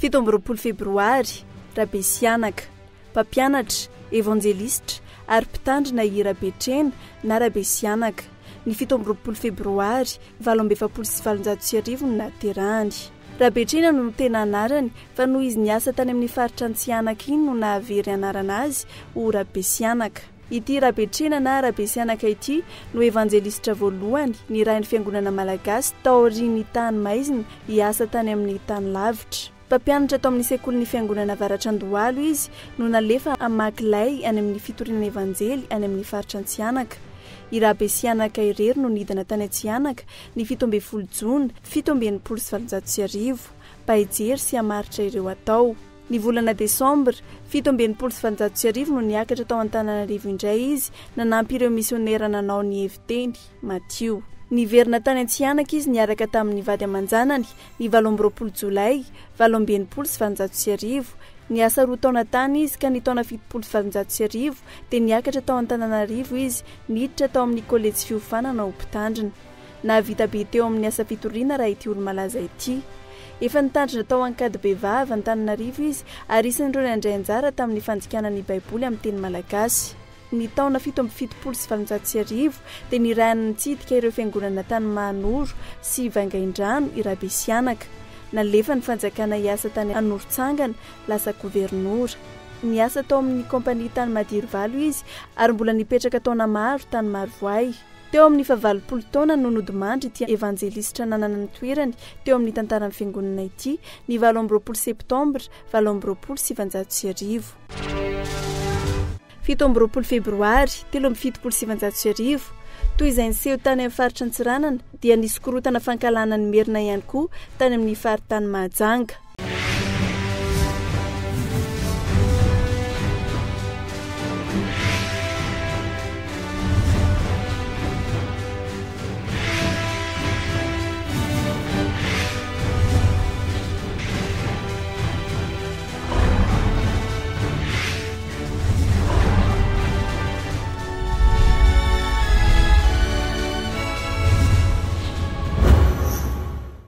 7 febroary rabesianaka mpampianatra evanjelistra ary mpitandrina irabetrena na rabesianaka. Ny 7 febroary 1749 no naterahany. Rabetrena no tena anarany fa noho izy niasa tany amin'ny faritra Antsianaka iny no nahavery anarana azy ho rabesianaka. Ity rabetrena na rabesianaka ity no evanjelistra voalohany ny rain'ny fiangonana malagasy tao aorian'ny tany maizina hiasa tany amin'ny tany lavitra. Mpampianatra tao amin'ny sekolin'ny fiangonana Avaratra Andohalo izy no nalefa hamaky any amin'ny fitorinana evanjely any amin'ny faritra Antsianaka. I rabesianaka irery no nidina tany Antsianaka ny 17 Jona 1799 mba hijery sy hamaritra ireo atao. Ny volana Desambra 1799 no niakatra tao Antananarivo indray izy nanampy ireo misionera nanao ny heviteny Matio. Niverina tany Antsianaka izy niaraka tamin'ny vady aman-janany ny 18 Jolay 1799. Niasa 2 taona tany izy ka ny taona 1799 dia niakatra tao Antananarivo izy niditra tao amin'ny kolejy fiofanana ho mpitandrina. Nahavita be teo amin'ny asa fitoriana raha ity olo-malaza ity. Efa nitandrina tao Ankadibehivavy Antananarivo izy ary isan'ireo nandray anjara tamin'ny fanjikanan'ny Baiboly amin'ny teny malagasy. Ny taona 1799 dia nirahany nitsidika ireo fiangonana tany Mahanoro sy Vangaindrano i rabesianaka. Nalefa ny fanjakana hiasa tany Anorotsangana lasa gobernora. Niasa tao amin'ny kompania tany Madirovalo izy ary mbola nipetraka taona maro tany Marovoay. Teo amin'ny 20 taona no nodimandry ity evanjelistra nanana ny toerany teo amin'ny tantaran'ny fiangonana ity ny 18 septambra 1799. 17 febroary 1797 toy izay niseho tany amin'ny faritra Antsiranana dia nisy korotana fankalana ny merina ihany koa tany amin'ny faritany Mahajanga.